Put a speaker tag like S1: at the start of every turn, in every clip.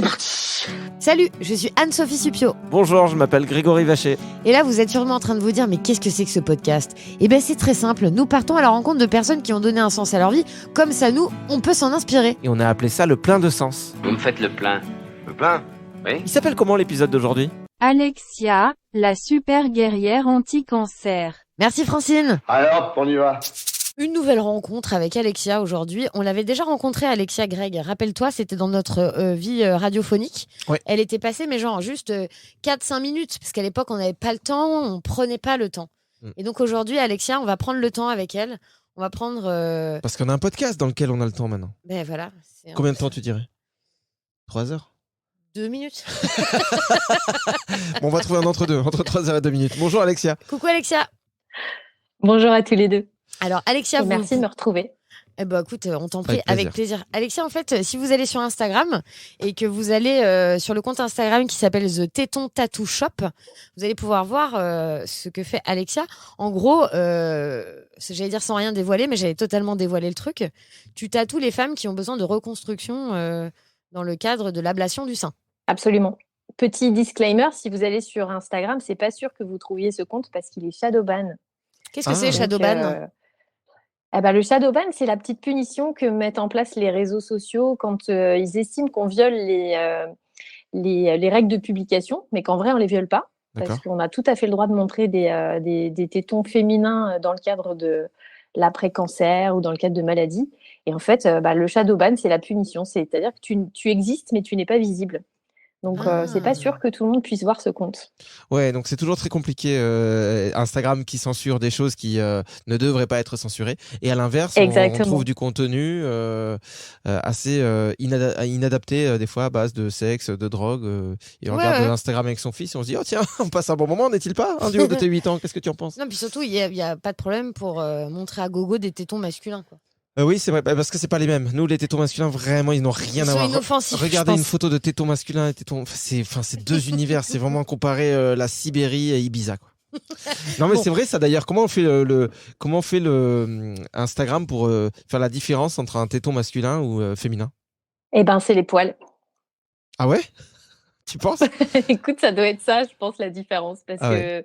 S1: C'est parti.
S2: Salut, je suis Anne-Sophie Supio.
S3: Bonjour, je m'appelle Grégory Vacher.
S2: Et là, vous êtes sûrement en train de vous dire, mais qu'est-ce que c'est que ce podcast ? Eh bien, c'est très simple. Nous partons à la rencontre de personnes qui ont donné un sens à leur vie. Comme ça, nous, on peut s'en inspirer.
S3: Et on a appelé ça le plein de sens.
S1: Vous me faites le plein. Le plein ? Oui.
S3: Il s'appelle comment l'épisode d'aujourd'hui ?
S4: Alexia, la super guerrière anti-cancer.
S2: Merci Francine.
S5: Alors, on y va.
S2: Une nouvelle rencontre avec Alexia aujourd'hui. On l'avait déjà rencontrée, Alexia Greg. Rappelle-toi, c'était dans notre vie radiophonique.
S3: Ouais.
S2: Elle était passée, mais genre juste 4-5 minutes. Parce qu'à l'époque, on n'avait pas le temps, on prenait pas le temps. Et donc aujourd'hui, Alexia, on va prendre le temps avec elle. On va prendre...
S3: Parce qu'on a un podcast dans lequel on a le temps maintenant.
S2: Ben voilà.
S3: Combien de temps tu dirais ? 3 heures ?
S2: 2 minutes.
S3: Bon, on va trouver un entre-deux, entre 3 heures et 2 minutes. Bonjour Alexia.
S2: Coucou Alexia.
S4: Bonjour à tous les deux.
S2: Alors Alexia,
S4: Merci de me retrouver.
S2: Eh ben écoute, on t'en prie, avec plaisir. Alexia, en fait, si vous allez sur Instagram et que vous allez sur le compte Instagram qui s'appelle The Téton Tattoo Shop, vous allez pouvoir voir ce que fait Alexia. En gros, j'allais dire sans rien dévoiler, mais j'allais totalement dévoiler le truc. Tu tatoues les femmes qui ont besoin de reconstruction dans le cadre de l'ablation du sein.
S4: Absolument. Petit disclaimer, si vous allez sur Instagram, c'est pas sûr que vous trouviez ce compte parce qu'il est shadowban.
S2: Qu'est-ce que c'est, shadowban ?
S4: Le shadowban, c'est la petite punition que mettent en place les réseaux sociaux quand ils estiment qu'on viole les règles de publication, mais qu'en vrai, on les viole pas.
S3: D'accord.
S4: Parce qu'on a tout à fait le droit de montrer des tétons féminins dans le cadre de l'après-cancer ou dans le cadre de maladies. Et en fait, le shadowban, c'est la punition. C'est-à-dire que tu existes, mais tu n'es pas visible. Donc, c'est pas sûr que tout le monde puisse voir ce compte.
S3: Ouais, donc c'est toujours très compliqué. Instagram qui censure des choses qui ne devraient pas être censurées. Et à l'inverse, on trouve du contenu assez inadapté, des fois à base de sexe, de drogue. Et on regarde Instagram avec son fils et on se dit, oh tiens, on passe un bon moment, n'est-il pas, du haut de tes 8 ans, qu'est-ce que tu en penses ?
S2: Non, puis surtout, il y a pas de problème pour montrer à gogo des tétons masculins, quoi.
S3: Oui, c'est vrai, parce que c'est pas les mêmes. Nous, les tétons masculins, vraiment, ils n'ont rien à voir. Regardez une photo de tétons masculins et tétons, c'est deux univers. C'est vraiment comparer la Sibérie et Ibiza, quoi. Non, mais c'est vrai, ça d'ailleurs. Comment on fait le Instagram pour faire la différence entre un téton masculin ou féminin ?
S4: Eh ben, c'est les poils.
S3: Ah ouais ? Tu penses ?
S4: Écoute, ça doit être ça, je pense, la différence, parce que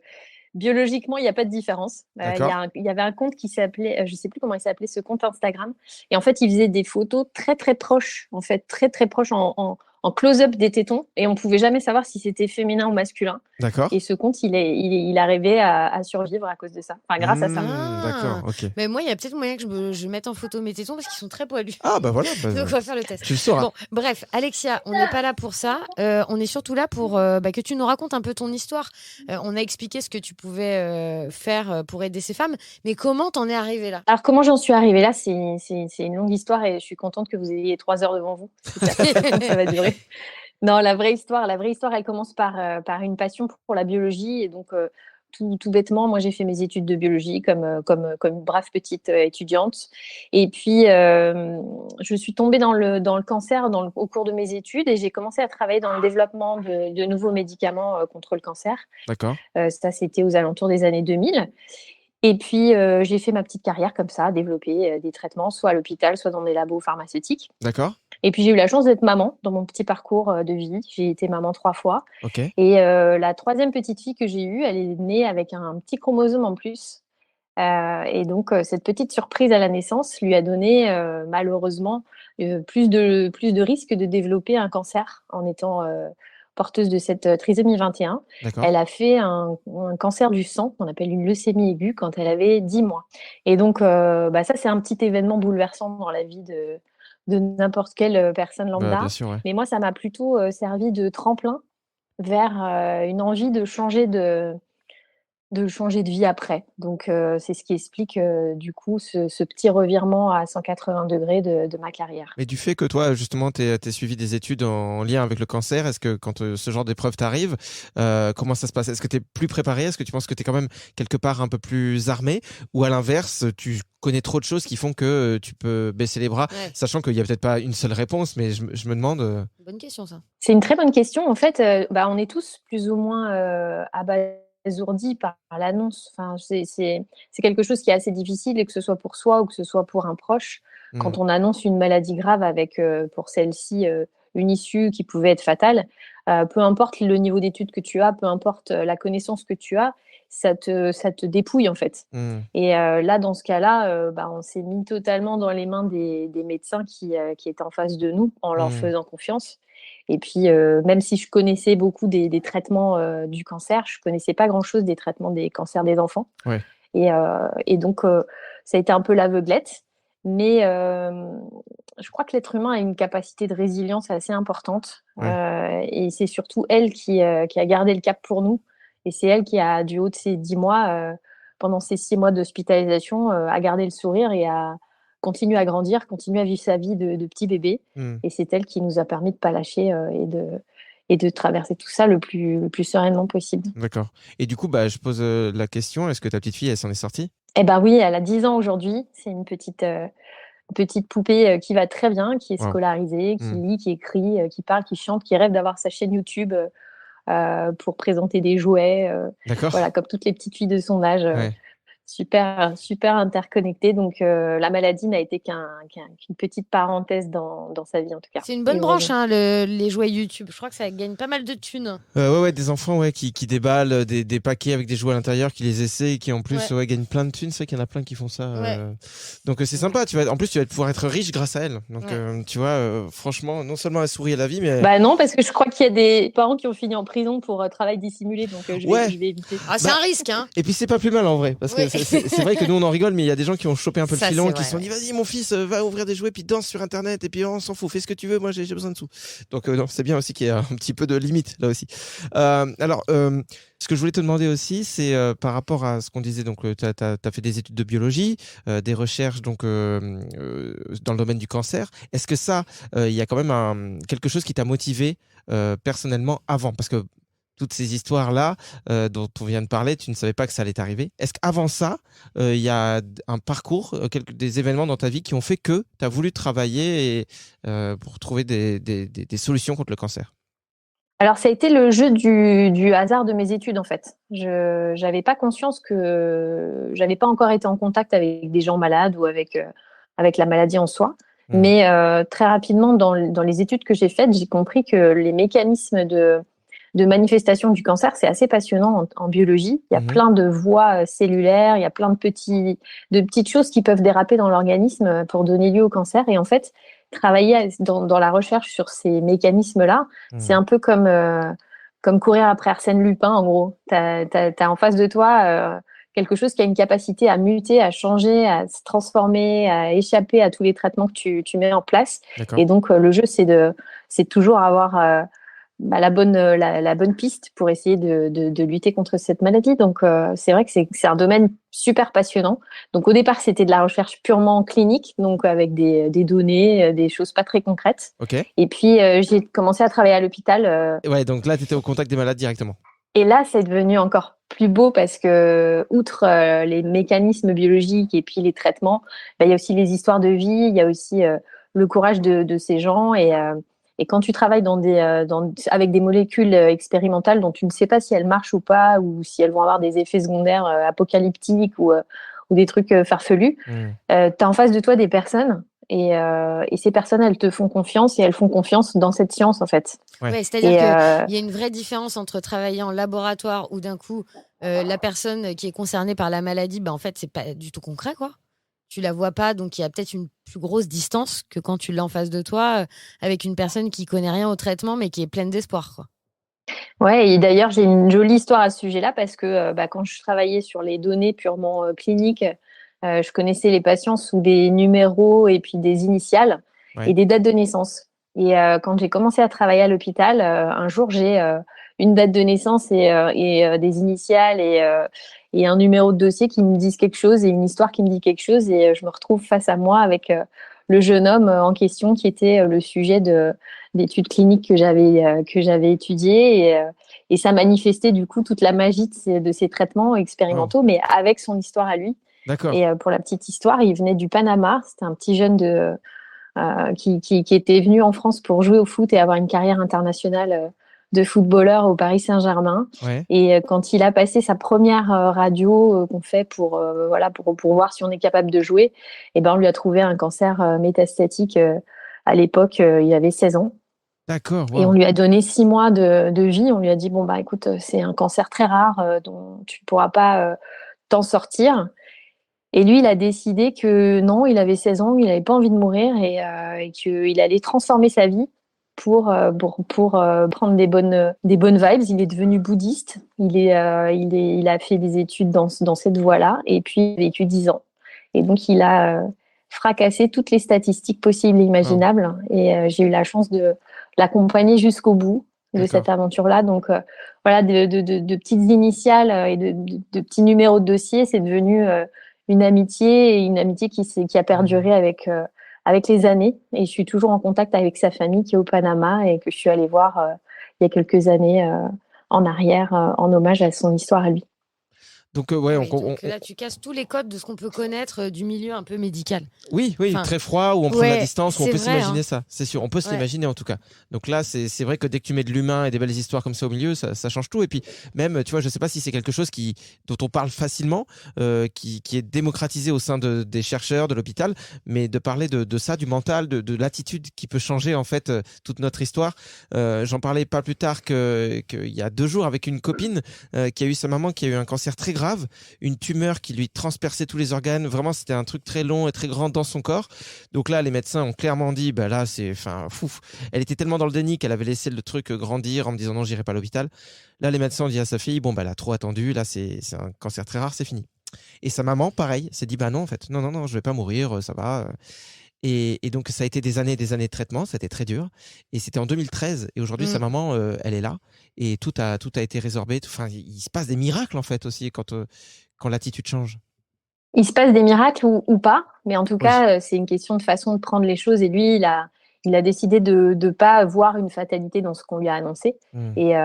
S4: biologiquement, il n'y a pas de différence. Il y avait un compte qui s'appelait, je ne sais plus comment il s'appelait, ce compte Instagram. Et en fait, il faisait des photos très, très proches, en fait, très, très proches en close-up des tétons. Et on ne pouvait jamais savoir si c'était féminin ou masculin.
S3: D'accord.
S4: Et ce compte, il arrivait à survivre à cause de ça. Enfin, grâce à ça.
S3: D'accord, ok.
S2: Mais moi, il y a peut-être moyen que je mette en photo mes tétons parce qu'ils sont très poilus.
S3: Ah, bah voilà.
S2: Donc, on va faire le test.
S3: Tu le sauras.
S2: Bon, bref, Alexia, on n'est pas là pour ça. On est surtout là pour que tu nous racontes un peu ton histoire. On a expliqué ce que tu pouvais faire pour aider ces femmes. Mais comment t'en es arrivée là ?
S4: Alors, comment j'en suis arrivée là, c'est une longue histoire et je suis contente que vous ayez 3 heures devant vous. Ça va durer. Non, la vraie histoire, elle commence par une passion pour la biologie. Et donc, tout bêtement, moi, j'ai fait mes études de biologie comme une brave petite étudiante. Et puis, je suis tombée dans le cancer au cours de mes études et j'ai commencé à travailler dans le développement de nouveaux médicaments contre le cancer.
S3: D'accord.
S4: Ça, c'était aux alentours des années 2000. Et puis, j'ai fait ma petite carrière comme ça, développer des traitements, soit à l'hôpital, soit dans des labos pharmaceutiques.
S3: D'accord.
S4: Et puis, j'ai eu la chance d'être maman dans mon petit parcours de vie. J'ai été maman 3 fois.
S3: Ok.
S4: Et la 3e petite fille que j'ai eue, elle est née avec un petit chromosome en plus. Et donc, cette petite surprise à la naissance lui a donné, malheureusement, plus de risques de développer un cancer en étant porteuse de cette trisomie 21.
S3: D'accord.
S4: Elle a fait un cancer du sang, qu'on appelle une leucémie aiguë, quand elle avait 10 mois. Et donc, ça, c'est un petit événement bouleversant dans la vie de n'importe quelle personne lambda.
S3: Bien sûr, ouais.
S4: Mais moi, ça m'a plutôt servi de tremplin vers une envie de changer de vie après. Donc, c'est ce qui explique du coup ce petit revirement à 180 degrés de ma carrière.
S3: Mais du fait que toi, justement, t'aies suivi des études en lien avec le cancer, est-ce que quand ce genre d'épreuve t'arrive, comment ça se passe ? Est-ce que tu es plus préparé ? Est-ce que tu penses que tu es quand même quelque part un peu plus armé ? Ou à l'inverse, tu connais trop de choses qui font que tu peux baisser les bras, sachant qu'il n'y a peut-être pas une seule réponse, mais je me demande...
S2: Bonne question, ça.
S4: C'est une très bonne question. En fait, on est tous plus ou moins abasourdis par l'annonce. Enfin, c'est quelque chose qui est assez difficile, et que ce soit pour soi ou que ce soit pour un proche. Quand on annonce une maladie grave avec, pour celle-ci, une issue qui pouvait être fatale. Peu importe le niveau d'études que tu as, peu importe la connaissance que tu as, ça te dépouille en fait. Et là, dans ce cas-là, on s'est mis totalement dans les mains des médecins qui étaient en face de nous en leur faisant confiance. Et puis, même si je connaissais beaucoup des traitements du cancer, je connaissais pas grand-chose des traitements des cancers des enfants.
S3: Ouais.
S4: Et donc, ça a été un peu l'aveuglette. Mais je crois que l'être humain a une capacité de résilience assez importante. Ouais. Et c'est surtout elle qui a gardé le cap pour nous. Et c'est elle qui a, du haut de ces 10 mois, pendant ces 6 mois d'hospitalisation, a gardé le sourire et a continué à grandir, continué à vivre sa vie de petit bébé. Et c'est elle qui nous a permis de ne pas lâcher et de traverser tout ça le plus sereinement possible.
S3: D'accord. Et du coup, je pose la question, est-ce que ta petite fille, elle s'en est sortie ?
S4: Eh ben oui, elle a 10 ans aujourd'hui. C'est une petite poupée qui va très bien, qui est scolarisée, qui lit, qui écrit, qui parle, qui chante, qui rêve d'avoir sa chaîne YouTube pour présenter des jouets. Voilà, comme toutes les petites filles de son âge. Super interconnectée. Donc, la maladie n'a été qu'une petite parenthèse dans sa vie, en tout cas.
S2: C'est une bonne branche, les jouets YouTube. Je crois que ça gagne pas mal de thunes.
S3: Ouais, des enfants qui déballent des paquets avec des jouets à l'intérieur, qui les essaient et qui, en plus, gagnent plein de thunes. C'est vrai qu'il y en a plein qui font ça. Donc, c'est sympa. En plus, tu vas pouvoir être riche grâce à elle. Donc, tu vois, franchement, non seulement elle sourit à la vie, mais...
S4: non, parce que je crois qu'il y a des parents qui ont fini en prison pour travail dissimulé. Donc, je vais éviter.
S2: Ah, c'est un risque, hein.
S3: Et puis, c'est pas plus mal, en vrai. Parce que c'est vrai que nous on en rigole, mais il y a des gens qui ont chopé un peu le filon et qui se sont dit vas-y mon fils va ouvrir des jouets puis danse sur internet et puis on s'en fout, fais ce que tu veux, moi j'ai besoin de sous. Donc non, c'est bien aussi qu'il y ait un petit peu de limite là aussi. Alors ce que je voulais te demander aussi, c'est par rapport à ce qu'on disait, donc tu as fait des études de biologie, des recherches donc dans le domaine du cancer. Est-ce que ça il y a quand même quelque chose qui t'a motivé personnellement avant, parce que toutes ces histoires-là dont on vient de parler, tu ne savais pas que ça allait t'arriver. Est-ce qu'avant ça, il y a un parcours, des événements dans ta vie qui ont fait que tu as voulu travailler pour trouver des solutions contre le cancer ?
S4: Alors, ça a été le jeu du hasard de mes études, en fait. Je n'avais pas conscience que j'avais pas encore été en contact avec des gens malades ou avec la maladie en soi. Mais très rapidement, dans les études que j'ai faites, j'ai compris que les mécanismes de manifestation du cancer, c'est assez passionnant en biologie. Il y a plein de voies cellulaires, il y a plein de petites choses qui peuvent déraper dans l'organisme pour donner lieu au cancer. Et en fait, travailler dans la recherche sur ces mécanismes-là, c'est un peu comme courir après Arsène Lupin, en gros. T'as en face de toi quelque chose qui a une capacité à muter, à changer, à se transformer, à échapper à tous les traitements que tu mets en place. D'accord. Et donc, le jeu, c'est toujours avoir la bonne piste pour essayer de lutter contre cette maladie. Donc, c'est vrai que c'est un domaine super passionnant. Donc, au départ, c'était de la recherche purement clinique, donc avec des données, des choses pas très concrètes.
S3: Okay.
S4: Et puis, j'ai commencé à travailler à l'hôpital.
S3: Ouais, donc là, tu étais au contact des malades directement.
S4: Et là, c'est devenu encore plus beau parce que, outre les mécanismes biologiques et puis les traitements, il y a aussi les histoires de vie, il y a aussi le courage de ces gens. Et quand tu travailles avec des molécules expérimentales dont tu ne sais pas si elles marchent ou pas, ou si elles vont avoir des effets secondaires apocalyptiques ou des trucs farfelus, tu as en face de toi des personnes et ces personnes, elles te font confiance et elles font confiance dans cette science, en fait.
S2: Ouais, c'est-à-dire qu'il y a une vraie différence entre travailler en laboratoire où d'un coup, la personne qui est concernée par la maladie, en fait, c'est pas du tout concret, quoi. Tu la vois pas, donc il y a peut-être une plus grosse distance que quand tu l'as en face de toi avec une personne qui connaît rien au traitement mais qui est pleine d'espoir, quoi.
S4: Ouais, et d'ailleurs j'ai une jolie histoire à ce sujet-là parce que quand je travaillais sur les données purement cliniques, je connaissais les patients sous des numéros et puis des initiales et des dates de naissance. Et quand j'ai commencé à travailler à l'hôpital, un jour j'ai une date de naissance et des initiales et un numéro de dossier qui me disent quelque chose et une histoire qui me dit quelque chose, et je me retrouve face à moi avec le jeune homme en question qui était le sujet d'études cliniques que j'avais étudiées, et ça manifestait du coup toute la magie de ces traitements expérimentaux, mais avec son histoire à lui.
S3: D'accord.
S4: Et pour la petite histoire, il venait du Panama. C'était un petit jeune qui était venu en France pour jouer au foot et avoir une carrière internationale de footballeur au Paris Saint-Germain.
S3: Ouais.
S4: Et quand il a passé sa première radio qu'on fait pour voir si on est capable de jouer, on lui a trouvé un cancer métastatique. À l'époque, il avait 16 ans.
S3: D'accord. Wow.
S4: Et on lui a donné 6 mois de vie. On lui a dit, bon, bah, écoute, c'est un cancer très rare dont tu ne pourras pas t'en sortir. Et lui, il a décidé que non, il avait 16 ans, il n'avait pas envie de mourir et qu'il allait transformer sa vie pour prendre des bonnes vibes. Il est devenu bouddhiste. Il a fait des études dans cette voie-là et puis il a vécu 10 ans. Et donc, il a fracassé toutes les statistiques possibles et imaginables. Oh. Et j'ai eu la chance de l'accompagner jusqu'au bout de cette aventure-là. Donc, voilà, de petites initiales et de petits numéros de dossier, c'est devenu une amitié qui a perduré avec les années. Et je suis toujours en contact avec sa famille qui est au Panama et que je suis allée voir il y a quelques années en arrière en hommage à son histoire à lui.
S3: Donc,
S2: là, tu casses tous les codes de ce qu'on peut connaître du milieu un peu médical.
S3: Oui, très froid, où on prend la distance, où on peut s'imaginer ça. C'est sûr, on peut se l'imaginer en tout cas. Donc là, c'est vrai que dès que tu mets de l'humain et des belles histoires comme ça au milieu, ça change tout. Et puis même, tu vois, je sais pas si c'est quelque chose dont on parle facilement, qui est démocratisé au sein des chercheurs, de l'hôpital, mais de parler de ça, du mental, de l'attitude qui peut changer en fait toute notre histoire. J'en parlais pas plus tard qu'il y a 2 jours avec une copine qui a eu sa maman qui a eu un cancer très grave, une tumeur qui lui transperçait tous les organes. Vraiment, c'était un truc très long et très grand dans son corps. Donc là, les médecins ont clairement dit, bah là, elle était tellement dans le déni qu'elle avait laissé le truc grandir en me disant non, j'irai pas à l'hôpital. Là, les médecins ont dit à sa fille, bon, bah, elle a trop attendu. Là, c'est un cancer très rare, c'est fini. Et sa maman, pareil, s'est dit, bah non, en fait, non, je vais pas mourir, ça va. Et donc, ça a été des années de traitement. C'était très dur. Et c'était en 2013. Et aujourd'hui, sa maman, elle est là. Et tout a été résorbé. Enfin, il se passe des miracles, en fait, aussi, quand l'attitude change.
S4: Il se passe des miracles ou pas. Mais en tout cas, c'est une question de façon de prendre les choses. Et lui, il a décidé de ne pas voir une fatalité dans ce qu'on lui a annoncé. Et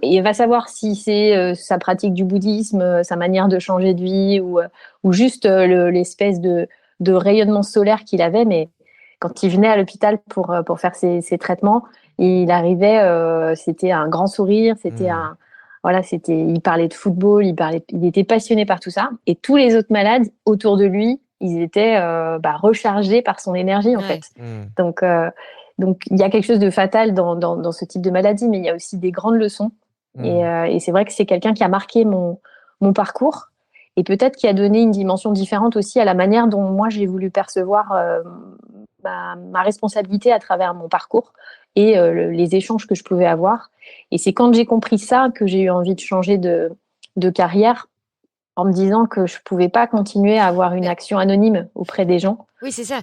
S4: il va savoir si c'est sa pratique du bouddhisme, sa manière de changer de vie ou juste l'espèce de rayonnement solaire qu'il avait. Mais quand il venait à l'hôpital pour faire ses traitements, il arrivait, c'était un grand sourire, il parlait de football, il était passionné par tout ça. Et tous les autres malades autour de lui, ils étaient rechargés par son énergie en fait. Donc il y a quelque chose de fatal dans ce type de maladie, mais il y a aussi des grandes leçons. Et c'est vrai que c'est quelqu'un qui a marqué mon parcours et peut-être qui a donné une dimension différente aussi à la manière dont moi j'ai voulu percevoir ma responsabilité à travers mon parcours et les échanges que je pouvais avoir. Et c'est quand j'ai compris ça que j'ai eu envie de changer de carrière en me disant que je pouvais pas continuer à avoir une action anonyme auprès des gens.
S2: Oui, c'est ça.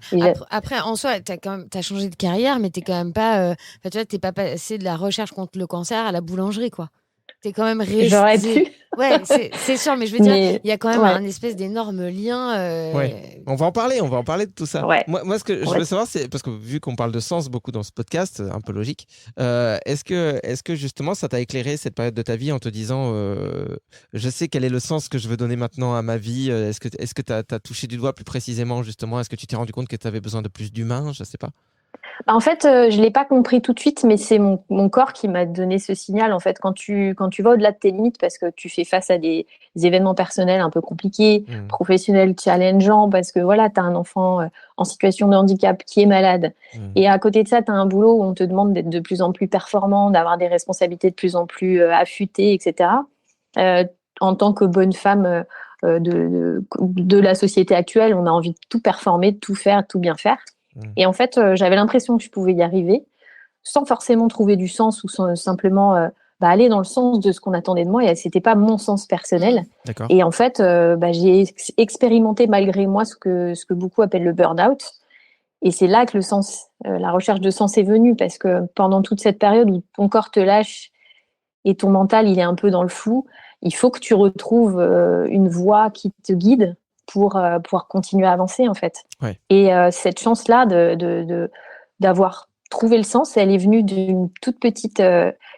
S2: Après, en soi, t'as changé de carrière, mais t'es quand même pas, tu vois, t'es pas passé de la recherche contre le cancer à la boulangerie, quoi. T'es quand même resté.
S4: J'aurais pu.
S2: Ouais, c'est sûr, mais je veux dire, il y a quand même un espèce d'énorme lien.
S3: On va en parler de tout ça.
S4: Ouais.
S3: Moi, ce que je veux savoir, c'est parce que vu qu'on parle de sens beaucoup dans ce podcast, un peu logique, est-ce que justement ça t'a éclairé cette période de ta vie en te disant, je sais quel est le sens que je veux donner maintenant à ma vie. Est-ce que t'as touché du doigt plus précisément justement? Est-ce que tu t'es rendu compte que tu avais besoin de plus d'humain? Je sais pas.
S4: En fait, je l'ai pas compris tout de suite, mais c'est mon corps qui m'a donné ce signal. En fait, quand tu vas au-delà de tes limites, parce que tu fais face à des événements personnels un peu compliqués, professionnels challengeants, parce que voilà, tu as un enfant en situation de handicap qui est malade. Et à côté de ça, tu as un boulot où on te demande d'être de plus en plus performant, d'avoir des responsabilités de plus en plus affûtées, etc. En tant que bonne femme de la société actuelle, on a envie de tout performer, de tout faire, de tout bien faire. Et en fait, j'avais l'impression que je pouvais y arriver sans forcément trouver du sens ou simplement aller dans le sens de ce qu'on attendait de moi. Et c'était pas mon sens personnel.
S3: D'accord.
S4: Et en fait, j'ai expérimenté malgré moi ce que beaucoup appellent le burn-out. Et c'est là que le sens, la recherche de sens est venue, parce que pendant toute cette période où ton corps te lâche et ton mental il est un peu dans le flou, il faut que tu retrouves une voie qui te guide pour pouvoir continuer à avancer en fait.
S3: Ouais.
S4: Et cette chance-là d'avoir trouvé le sens, elle est venue d'une toute petite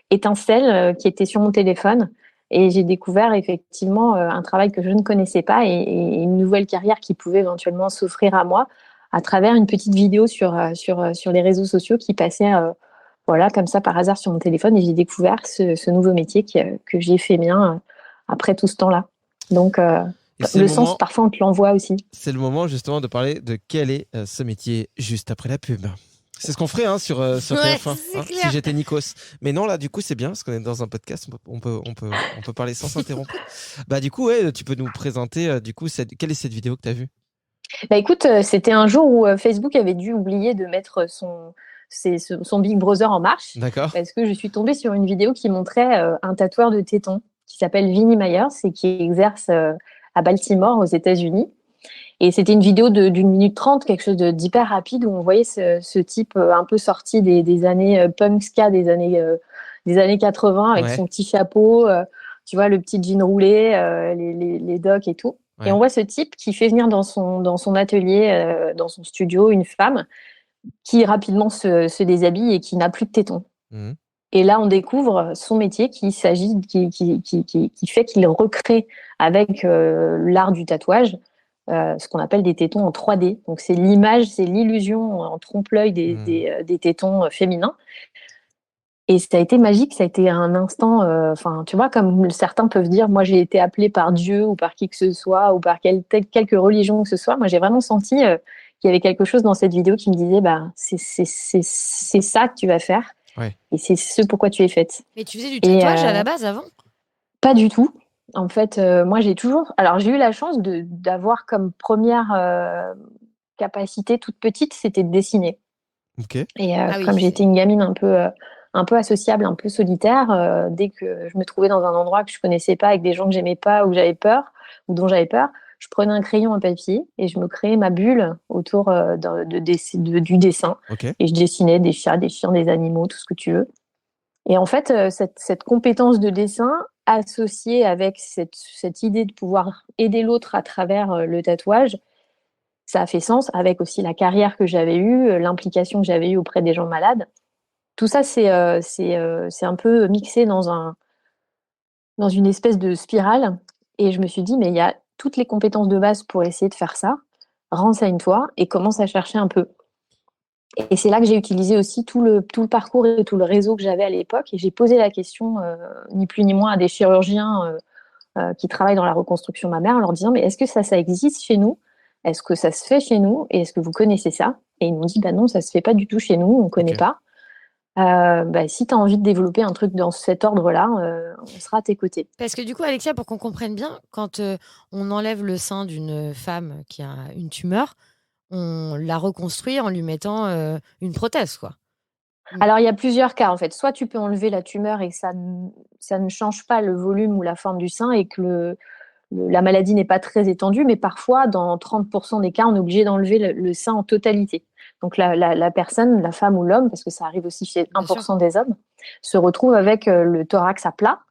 S4: étincelle qui était sur mon téléphone, et j'ai découvert effectivement un travail que je ne connaissais pas et une nouvelle carrière qui pouvait éventuellement s'offrir à moi à travers une petite vidéo sur les réseaux sociaux qui passait comme ça par hasard sur mon téléphone, et j'ai découvert ce nouveau métier que j'ai fait mien après tout ce temps-là. Donc le sens, parfois, on te l'envoie aussi.
S3: C'est le moment justement de parler de quel est ce métier juste après la pub. C'est ce qu'on ferait sur TF1 si j'étais Nikos. Mais non, là, du coup, c'est bien parce qu'on est dans un podcast, on peut parler sans s'interrompre. Bah, du coup, tu peux nous présenter, quelle est cette vidéo que tu as vue?
S4: Bah écoute, c'était un jour où Facebook avait dû oublier de mettre son Big Brother en marche.
S3: D'accord.
S4: Parce que je suis tombée sur une vidéo qui montrait un tatoueur de tétons qui s'appelle Vinnie Myers et qui exerce à Baltimore, aux États-Unis. Et c'était une vidéo d'1 minute 30, quelque chose d'hyper rapide, où on voyait ce type un peu sorti des années punk ska, des années 80, avec son petit chapeau, tu vois, le petit jean roulé, les docks et tout. Ouais. Et on voit ce type qui fait venir dans son atelier, dans son studio, une femme qui rapidement se déshabille et qui n'a plus de tétons. Mmh. Et là, on découvre son métier qui fait qu'il recrée avec l'art du tatouage ce qu'on appelle des tétons en 3D. Donc, c'est l'image, c'est l'illusion en trompe-l'œil des tétons féminins. Et ça a été magique, ça a été un instant, tu vois, comme certains peuvent dire, moi j'ai été appelée par Dieu ou par qui que ce soit, ou par quelque religion que ce soit. Moi j'ai vraiment senti qu'il y avait quelque chose dans cette vidéo qui me disait, c'est ça que tu vas faire. Ouais. Et c'est ce pourquoi tu es faite.
S2: Mais tu faisais du tatouage à la base avant ?
S4: Pas du tout. En fait, moi j'ai eu la chance d'avoir comme première capacité toute petite, c'était de dessiner.
S3: Okay.
S4: Et comme j'étais une gamine un peu associable, un peu solitaire, dès que je me trouvais dans un endroit que je connaissais pas, avec des gens que j'aimais pas, ou j'avais peur, ou dont j'avais peur, je prenais un crayon, un papier, et je me créais ma bulle autour du dessin.
S3: Okay.
S4: Et je dessinais des chats, des chiens, des animaux, tout ce que tu veux. Et en fait, cette compétence de dessin, associée avec cette idée de pouvoir aider l'autre à travers le tatouage, ça a fait sens avec aussi la carrière que j'avais eue, l'implication que j'avais eue auprès des gens malades. Tout ça, c'est un peu mixé dans une espèce de spirale. Et je me suis dit, mais il y a toutes les compétences de base pour essayer de faire ça. Renseigne-toi et commence à chercher un peu. Et c'est là que j'ai utilisé aussi tout le parcours et tout le réseau que j'avais à l'époque. Et j'ai posé la question, ni plus ni moins, à des chirurgiens qui travaillent dans la reconstruction mammaire, en leur disant, mais est-ce que ça existe chez nous ? Est-ce que ça se fait chez nous ? Et est-ce que vous connaissez ça ? Et ils m'ont dit, non, ça se fait pas du tout chez nous, on connaît pas. Si tu as envie de développer un truc dans cet ordre-là, on sera à tes côtés.
S2: Parce que du coup, Alexia, pour qu'on comprenne bien, quand on enlève le sein d'une femme qui a une tumeur, on la reconstruit en lui mettant une prothèse, quoi.
S4: Alors, il y a plusieurs cas, en fait. Soit tu peux enlever la tumeur et que ça ne change pas le volume ou la forme du sein et que la maladie n'est pas très étendue, mais parfois, dans 30% des cas, on est obligé d'enlever le sein en totalité. Donc, la personne, la femme ou l'homme, parce que ça arrive aussi chez 1% des hommes, se retrouve avec le thorax à plat,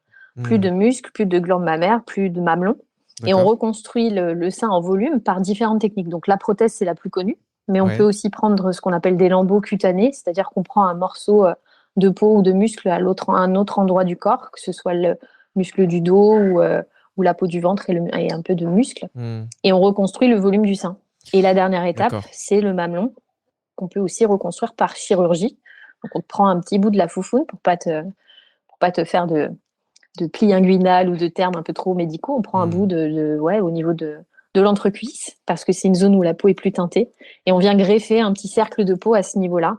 S4: plus de muscles, plus de glandes mammaires, plus de mamelons. D'accord. Et on reconstruit le sein en volume par différentes techniques. Donc, la prothèse, c'est la plus connue, mais on peut aussi prendre ce qu'on appelle des lambeaux cutanés, c'est-à-dire qu'on prend un morceau de peau ou de muscle à un autre endroit du corps, que ce soit le muscle du dos ou la peau du ventre et un peu de muscle, et on reconstruit le volume du sein. Et la dernière étape, c'est le mamelon, qu'on peut aussi reconstruire par chirurgie. Donc, on te prend un petit bout de la foufoune pour pas te faire de plis inguinales ou de termes un peu trop médicaux. On prend un bout au niveau de l'entrecuisse, parce que c'est une zone où la peau est plus teintée, et on vient greffer un petit cercle de peau à ce niveau-là.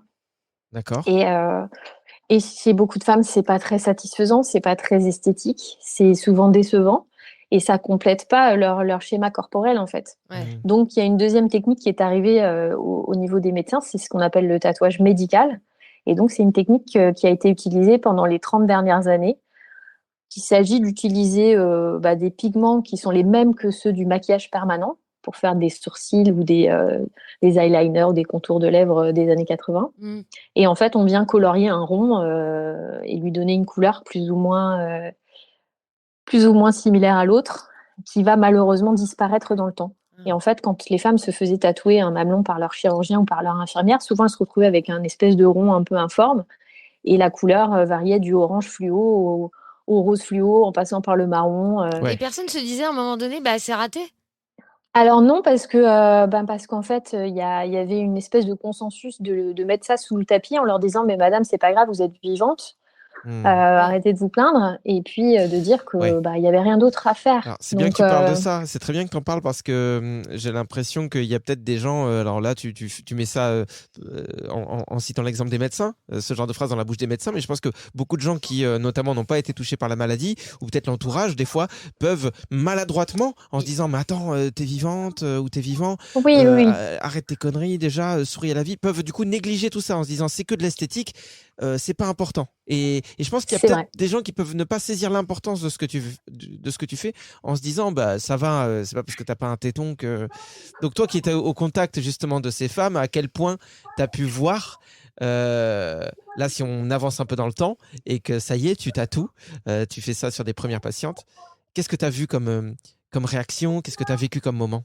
S3: D'accord.
S4: Et chez beaucoup de femmes, c'est pas très satisfaisant, c'est pas très esthétique, c'est souvent décevant. Et ça complète pas leur schéma corporel, en fait. Ouais. Donc, il y a une deuxième technique qui est arrivée au niveau des médecins, c'est ce qu'on appelle le tatouage médical. Et donc, c'est une technique qui a été utilisée pendant les 30 dernières années. Il s'agit d'utiliser des pigments qui sont les mêmes que ceux du maquillage permanent pour faire des sourcils ou des eyeliners ou des contours de lèvres des années 80. Et en fait, on vient colorier un rond et lui donner une couleur plus ou moins similaire à l'autre, qui va malheureusement disparaître dans le temps. Et en fait, quand les femmes se faisaient tatouer un mamelon par leur chirurgien ou par leur infirmière, souvent elles se retrouvaient avec un espèce de rond un peu informe, et la couleur variait du orange fluo au rose fluo, en passant par le marron.
S2: Les personnes se disaient à un moment donné, c'est raté ?
S4: Alors non, parce qu'en fait, il y avait une espèce de consensus de mettre ça sous le tapis en leur disant, mais madame, c'est pas grave, vous êtes vivante. arrêtez de vous plaindre, et puis de dire que y avait rien d'autre à faire.
S3: Alors, c'est bien que tu parles de ça, c'est très bien que tu en parles parce que j'ai l'impression qu'il y a peut-être des gens, alors là tu mets ça en citant l'exemple des médecins, ce genre de phrase dans la bouche des médecins, mais je pense que beaucoup de gens qui notamment n'ont pas été touchés par la maladie, ou peut-être l'entourage des fois, peuvent maladroitement, en se disant mais attends, t'es vivante ou t'es vivant, arrête tes conneries déjà, souris à la vie, peuvent du coup négliger tout ça en se disant c'est que de l'esthétique, c'est pas important. Et je pense qu'il y a peut-être des gens qui peuvent ne pas saisir l'importance de ce que tu fais en se disant bah ça va, c'est pas parce que t'as pas un téton que. Donc toi qui étais au contact justement de ces femmes, à quel point t'as pu voir là si on avance un peu dans le temps et que ça y est tu tatoues, tu fais ça sur des premières patientes, qu'est-ce que t'as vu comme réaction, qu'est-ce que t'as vécu comme moment?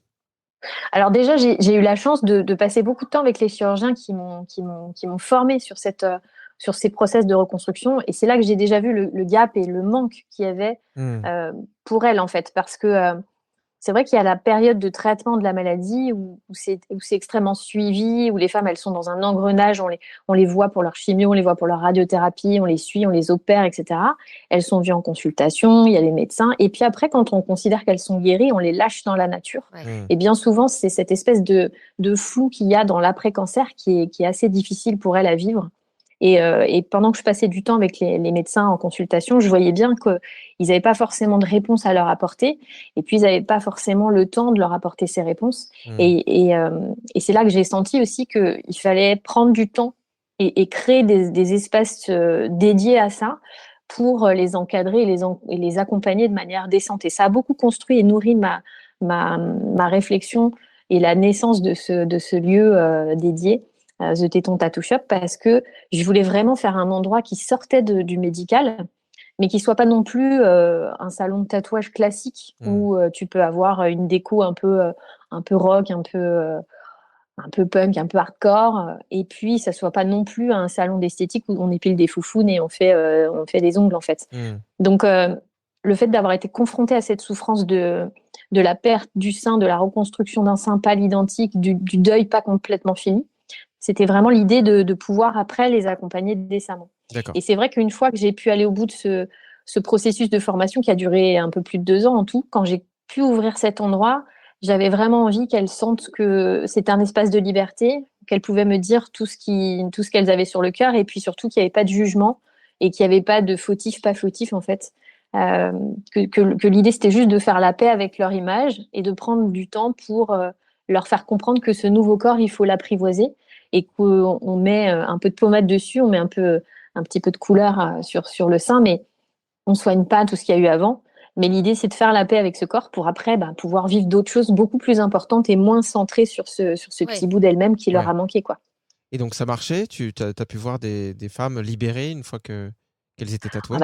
S4: Alors déjà j'ai eu la chance de passer beaucoup de temps avec les chirurgiens qui m'ont formée sur ces process de reconstruction, et c'est là que j'ai déjà vu le gap et le manque qu'il y avait pour elles en fait, parce que c'est vrai qu'il y a la période de traitement de la maladie où c'est extrêmement suivi, où les femmes elles sont dans un engrenage, on les voit pour leur chimio, on les voit pour leur radiothérapie, on les suit, on les opère, etc. Elles sont vues en consultation, il y a les médecins, et puis après quand on considère qu'elles sont guéries, on les lâche dans la nature. Et bien souvent c'est cette espèce de flou qu'il y a dans l'après-cancer qui est assez difficile pour elles à vivre. Et pendant que je passais du temps avec les médecins en consultation, je voyais bien qu'ils n'avaient pas forcément de réponse à leur apporter, et puis ils n'avaient pas forcément le temps de leur apporter ces réponses. Et c'est là que j'ai senti aussi qu'il fallait prendre du temps et créer des espaces dédiés à ça pour les encadrer et les accompagner de manière décente. Et ça a beaucoup construit et nourri ma réflexion et la naissance de ce lieu dédié. The Téton Tattoo Shop, parce que je voulais vraiment faire un endroit qui sortait du médical, mais qui soit pas non plus un salon de tatouage classique où tu peux avoir une déco un peu rock, un peu punk, un peu hardcore, et puis ça soit pas non plus un salon d'esthétique où on épile des foufounes et on fait des ongles en fait. Donc le fait d'avoir été confrontée à cette souffrance de la perte du sein, de la reconstruction d'un sein pas l'identique, du deuil pas complètement fini, c'était vraiment l'idée de pouvoir après les accompagner décemment.
S3: D'accord.
S4: Et c'est vrai qu'une fois que j'ai pu aller au bout de ce processus de formation qui a duré un peu plus de 2 ans en tout, quand j'ai pu ouvrir cet endroit, j'avais vraiment envie qu'elles sentent que c'était un espace de liberté, qu'elles pouvaient me dire tout ce qu'elles avaient sur le cœur, et puis surtout qu'il n'y avait pas de jugement et qu'il n'y avait pas de fautif, pas fautif en fait. Que l'idée c'était juste de faire la paix avec leur image et de prendre du temps pour leur faire comprendre que ce nouveau corps, il faut l'apprivoiser, et qu'on met un peu de pommade dessus, on met un petit peu de couleur sur le sein, mais on soigne pas tout ce qu'il y a eu avant. Mais l'idée, c'est de faire la paix avec ce corps pour après pouvoir vivre d'autres choses beaucoup plus importantes et moins centrées sur ce petit bout d'elle-même qui leur a manqué, quoi.
S3: Et donc ça marchait, tu as pu voir des femmes libérées une fois qu'elles étaient tatouées?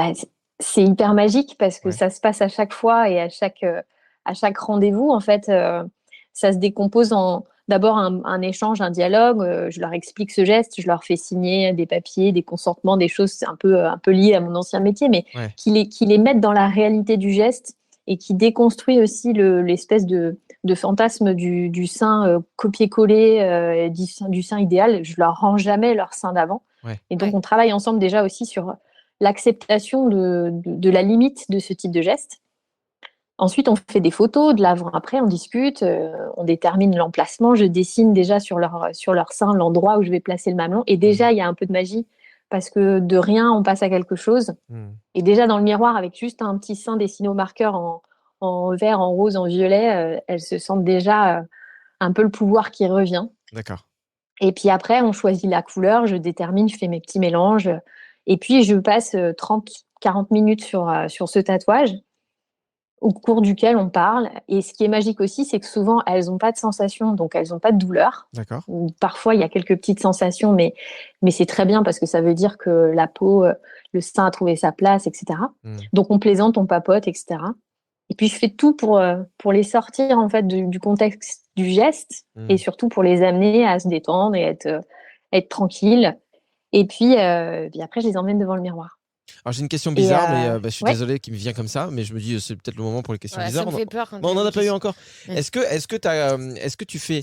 S4: C'est hyper magique parce que ça se passe à chaque fois et à chaque rendez-vous, en fait, ça se décompose en d'abord un échange, un dialogue. Je leur explique ce geste, je leur fais signer des papiers, des consentements, des choses un peu liées à mon ancien métier, mais qui les mettent dans la réalité du geste et qui déconstruit aussi l'espèce de fantasme du sein copié-collé, du sein idéal. Je leur rends jamais leur sein d'avant. Et donc, on travaille ensemble déjà aussi sur l'acceptation de la limite de ce type de geste. Ensuite, on fait des photos de l'avant-après, on discute, on détermine l'emplacement. Je dessine déjà sur leur sein l'endroit où je vais placer le mamelon. Et déjà, il y a un peu de magie parce que de rien, on passe à quelque chose. Et déjà, dans le miroir, avec juste un petit sein dessiné au marqueur en vert, en rose, en violet, elles se sentent déjà un peu le pouvoir qui revient.
S3: D'accord.
S4: Et puis après, on choisit la couleur, je détermine, je fais mes petits mélanges. Et puis, je passe 30-40 minutes sur ce tatouage, au cours duquel on parle. Et ce qui est magique aussi, c'est que souvent, elles n'ont pas de sensation, donc elles n'ont pas de douleur.
S3: D'accord.
S4: Parfois, il y a quelques petites sensations, mais c'est très bien parce que ça veut dire que la peau, le sein a trouvé sa place, etc. Donc, on plaisante, on papote, etc. Et puis, je fais tout pour les sortir en fait du contexte du geste et surtout pour les amener à se détendre et être tranquilles. Et puis après, je les emmène devant le miroir.
S3: Alors j'ai une question bizarre, mais je suis désolé qu'il me vient comme ça, mais je me dis c'est peut-être le moment pour les questions bizarres.
S2: Ça me fait peur quand
S3: on n'en a pas eu encore.
S2: Ouais.
S3: Est-ce que tu fais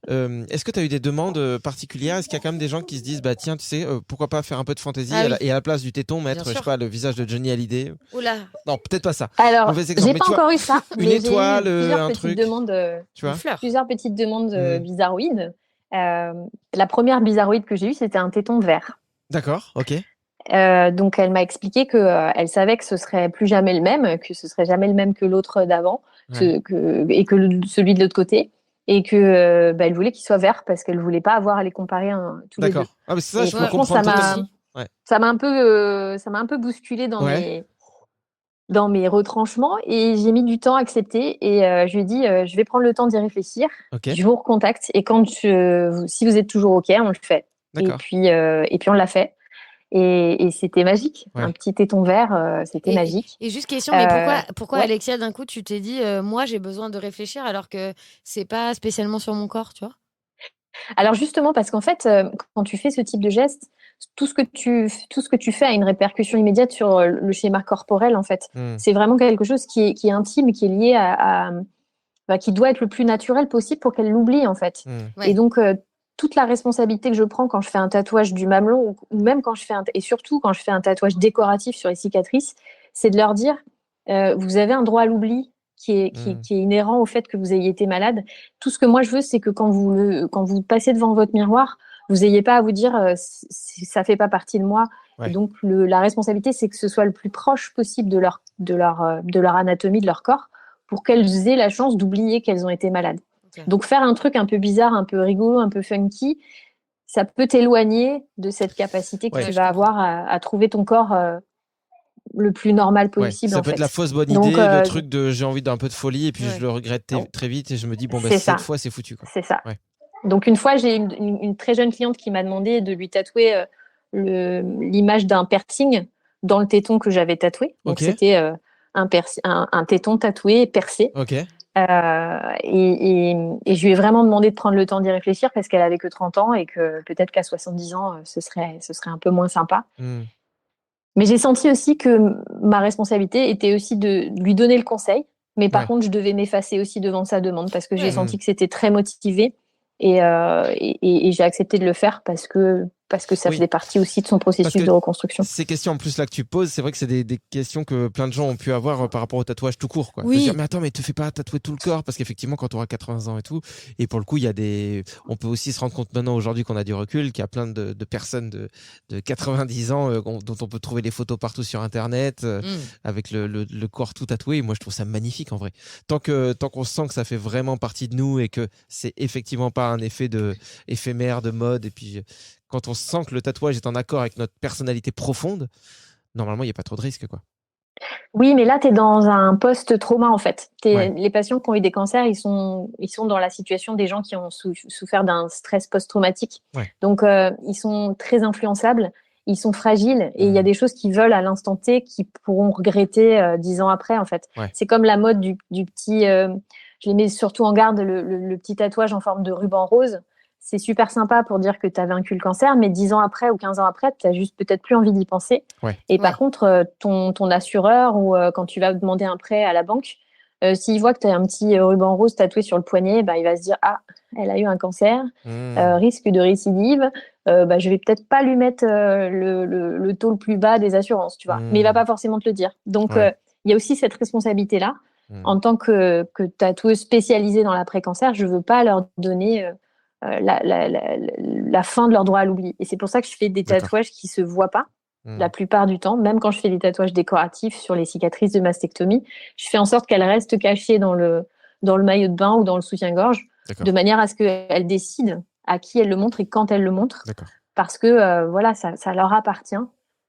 S3: est-ce que tu as eu des demandes particulières? Est-ce qu'il y a quand même des gens qui se disent, bah tiens, tu sais, pourquoi pas faire un peu de fantaisie et à la place du téton mettre, je sais pas, le visage de Johnny Hallyday?
S2: Oula.
S3: Non, peut-être pas ça.
S4: Alors, j'ai pas encore eu ça.
S3: Une étoile,
S4: plusieurs
S3: un
S4: petites
S3: truc.
S4: Demandes,
S3: tu vois,
S4: plusieurs petites demandes bizarroïdes. La première bizarroïde que j'ai eue, c'était un téton vert.
S3: D'accord, ok.
S4: Donc elle m'a expliqué que elle savait que ce serait plus jamais le même, que ce serait jamais le même que l'autre d'avant, et que celui de l'autre côté, et que elle voulait qu'il soit vert parce qu'elle voulait pas avoir à les comparer tous les deux.
S3: D'accord. Ah mais c'est ça, je peux comprendre aussi.
S4: Ça m'a un peu bousculé dans mes retranchements et j'ai mis du temps à accepter et je lui ai dit je vais prendre le temps d'y réfléchir.
S3: Okay.
S4: Je vous recontacte et si vous êtes toujours OK, on le fait. Et puis on l'a fait. Et c'était magique. Un petit téton vert, c'était magique.
S2: Et juste question, mais pourquoi Alexia, d'un coup, tu t'es dit, moi, j'ai besoin de réfléchir alors que c'est pas spécialement sur mon corps, tu vois?
S4: Alors justement, parce qu'en fait, quand tu fais ce type de geste, tout ce que tu fais a une répercussion immédiate sur le schéma corporel, en fait. C'est vraiment quelque chose qui est intime, qui est lié qui doit être le plus naturel possible pour qu'elle l'oublie, en fait. Et donc, toute la responsabilité que je prends quand je fais un tatouage du mamelon ou même quand je fais et surtout quand je fais un tatouage décoratif sur les cicatrices, c'est de leur dire vous avez un droit à l'oubli qui est inhérent au fait que vous ayez été malade. Tout ce que moi je veux, c'est que quand vous passez devant votre miroir, vous n'ayez pas à vous dire ça fait pas partie de moi. Et donc la responsabilité, c'est que ce soit le plus proche possible de leur anatomie, de leur corps, pour qu'elles aient la chance d'oublier qu'elles ont été malades. Donc faire un truc un peu bizarre, un peu rigolo, un peu funky, ça peut t'éloigner de cette capacité que tu vas avoir à trouver ton corps le plus normal possible.
S3: Ça peut être la fausse bonne idée, le truc de j'ai envie d'un peu de folie et puis je le regrette très vite et je me dis cette fois c'est foutu.
S4: C'est ça. Donc une fois j'ai une très jeune cliente qui m'a demandé de lui tatouer l'image d'un piercing dans le téton que j'avais tatoué. Donc c'était un téton tatoué percé. Et je lui ai vraiment demandé de prendre le temps d'y réfléchir parce qu'elle avait que 30 ans et que peut-être qu'à 70 ans, ce serait un peu moins sympa. Mais j'ai senti aussi que ma responsabilité était aussi de lui donner le conseil. Mais par contre, je devais m'effacer aussi devant sa demande parce que j'ai senti que c'était très motivé et j'ai accepté de le faire parce que ça faisait partie aussi de son processus de reconstruction.
S3: Ces questions en plus là que tu poses, c'est vrai que c'est des questions que plein de gens ont pu avoir par rapport au tatouage tout court. Quoi. Dire, mais attends, mais te fais pas tatouer tout le corps parce qu'effectivement quand tu auras 80 ans et tout, et pour le coup on peut aussi se rendre compte maintenant aujourd'hui qu'on a du recul, qu'il y a plein de personnes de 90 ans dont on peut trouver des photos partout sur internet avec le corps tout tatoué. Et moi je trouve ça magnifique en vrai. Tant qu'on sent que ça fait vraiment partie de nous et que c'est effectivement pas un effet éphémère de mode et puis quand on sent que le tatouage est en accord avec notre personnalité profonde, normalement, il n'y a pas trop de risques, quoi.
S4: Oui, mais là, tu es dans un post-trauma, en fait. Les patients qui ont eu des cancers, ils sont dans la situation des gens qui ont souffert d'un stress post-traumatique. Donc, ils sont très influençables, ils sont fragiles, et il y a des choses qu'ils veulent à l'instant T qu'ils pourront regretter 10 ans après, en fait. C'est comme la mode du petit... je les mets surtout en garde, le petit tatouage en forme de ruban rose. C'est super sympa pour dire que tu as vaincu le cancer, mais 10 ans après ou 15 ans après, tu n'as juste peut-être plus envie d'y penser. Et par contre, ton assureur ou quand tu vas demander un prêt à la banque, s'il voit que tu as un petit ruban rose tatoué sur le poignet, il va se dire « Ah, elle a eu un cancer, risque de récidive, je vais peut-être pas lui mettre le taux le plus bas des assurances, tu vois. » Mais il va pas forcément te le dire. Donc, il y a aussi cette responsabilité-là. En tant que tatoueuse spécialisée dans l'après-cancer, je veux pas leur donner... la fin de leur droit à l'oubli. Et c'est pour ça que je fais des tatouages qui se voient pas la plupart du temps. Même quand je fais des tatouages décoratifs sur les cicatrices de mastectomie, je fais en sorte qu'elles restent cachées dans le maillot de bain ou dans le soutien-gorge, de manière à ce qu'elles décident à qui elles le montrent et quand elles le montrent. Parce que ça leur appartient.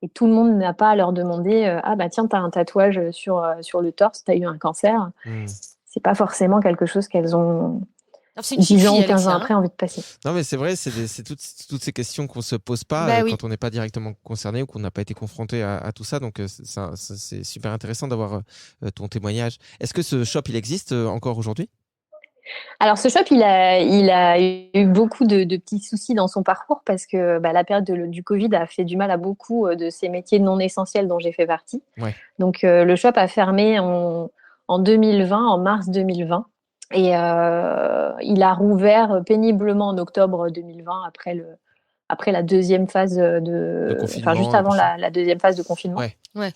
S4: Et tout le monde n'a pas à leur demander tiens, tu as un tatouage sur le torse, tu as eu un cancer. C'est pas forcément quelque chose qu'elles ont 10 ans ou 15 ans après envie de passer.
S3: Non, mais c'est vrai, c'est toutes ces questions qu'on se pose pas quand on n'est pas directement concerné ou qu'on n'a pas été confronté à tout ça. Donc, c'est super intéressant d'avoir ton témoignage. Est-ce que ce shop, il existe encore aujourd'hui ?
S4: Alors, ce shop, il a eu beaucoup de petits soucis dans son parcours parce que la période du Covid a fait du mal à beaucoup de ces métiers non essentiels dont j'ai fait partie. Donc, le shop a fermé en 2020, en mars 2020. Et il a rouvert péniblement en octobre 2020 après la deuxième phase juste avant la deuxième phase de confinement.
S2: Ouais.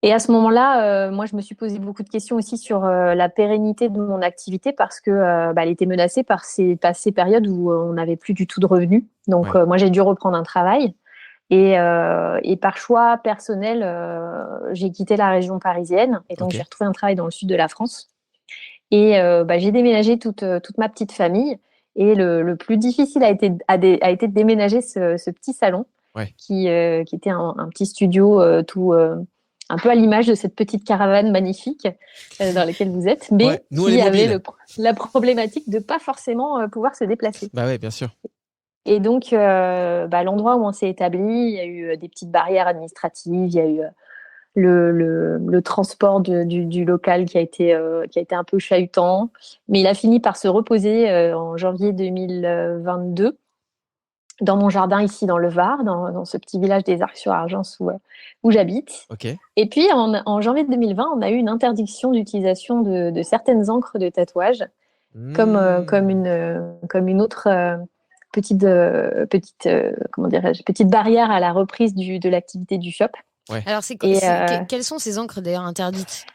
S4: Et à ce moment-là, moi, je me suis posé beaucoup de questions aussi sur la pérennité de mon activité parce que elle était menacée par ces périodes où on n'avait plus du tout de revenus. Donc, moi, j'ai dû reprendre un travail. Et par choix personnel, j'ai quitté la région parisienne. Et donc, j'ai retrouvé un travail dans le sud de la France. Et j'ai déménagé toute ma petite famille. Et le plus difficile a été de déménager ce petit salon qui était un petit studio un peu à l'image de cette petite caravane magnifique dans laquelle vous êtes, mais qui avait la problématique de pas forcément pouvoir se déplacer.
S3: Bah ouais, bien sûr.
S4: Et donc, l'endroit où on s'est établi, il y a eu des petites barrières administratives, il y a eu le transport du local qui a été un peu chahutant, mais il a fini par se reposer en janvier 2022 dans mon jardin ici dans le Var, dans ce petit village des Arcs-sur-Argence où j'habite. Et puis en janvier 2020, on a eu une interdiction d'utilisation de certaines encres de tatouage, comme une autre petite barrière à la reprise de l'activité du shop.
S2: Alors, quelles sont ces encres d'ailleurs interdites ?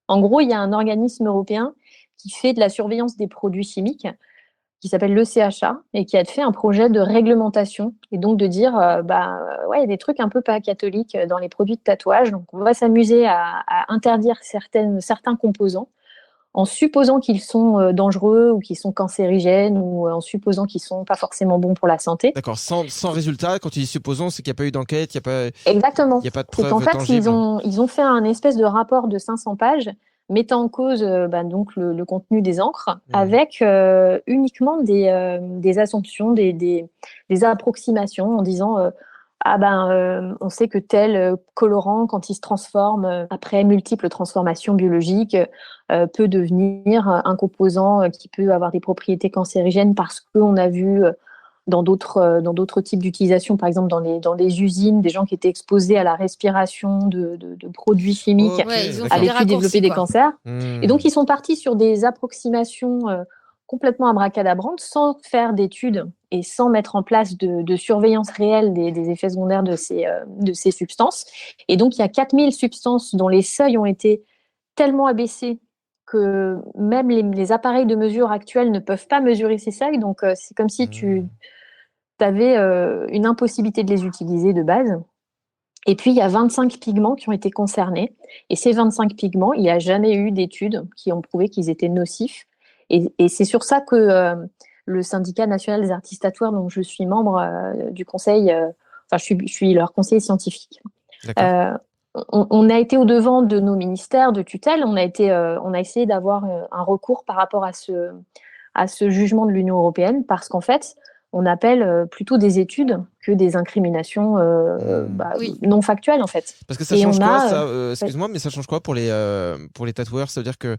S4: En gros, il y a un organisme européen qui fait de la surveillance des produits chimiques, qui s'appelle l'ECHA, et qui a fait un projet de réglementation, et donc de dire, il y a des trucs un peu pas catholiques dans les produits de tatouage, donc on va s'amuser à interdire certains composants, en supposant qu'ils sont dangereux ou qu'ils sont cancérigènes ou en supposant qu'ils sont pas forcément bons pour la santé.
S3: D'accord, sans résultat, quand tu dis supposons, c'est qu'il n'y a pas eu d'enquête, il n'y a pas...
S4: Exactement.
S3: Il n'y a pas de preuve
S4: tangible. C'est qu'en fait, ils ont fait un espèce de rapport de 500 pages mettant en cause donc le contenu des encres avec uniquement des assumptions, des approximations en disant on sait que tel colorant, quand il se transforme après multiples transformations biologiques, peut devenir un composant qui peut avoir des propriétés cancérigènes parce qu'on a vu dans d'autres types d'utilisation, par exemple dans les usines, des gens qui étaient exposés à la respiration de produits chimiques avaient pu développer des cancers. Et donc, ils sont partis sur des approximations complètement abracadabrantes, sans faire d'études et sans mettre en place de surveillance réelle des effets secondaires de ces substances. Et donc, il y a 4000 substances dont les seuils ont été tellement abaissés que même les appareils de mesure actuels ne peuvent pas mesurer ces seuils. Donc, c'est comme si tu avais une impossibilité de les utiliser de base. Et puis, il y a 25 pigments qui ont été concernés. Et ces 25 pigments, il n'y a jamais eu d'études qui ont prouvé qu'ils étaient nocifs. Et c'est sur ça que le syndicat national des artistes tatoueurs, dont je suis membre du conseil, je suis leur conseiller scientifique. On a été au-devant de nos ministères de tutelle. On a essayé d'avoir un recours par rapport à ce jugement de l'Union européenne, parce qu'en fait, on appelle plutôt des études que des incriminations non factuelles, en fait.
S3: Parce que ça change quoi, excuse-moi, mais ça change quoi pour les tatoueurs? Ça veut dire que,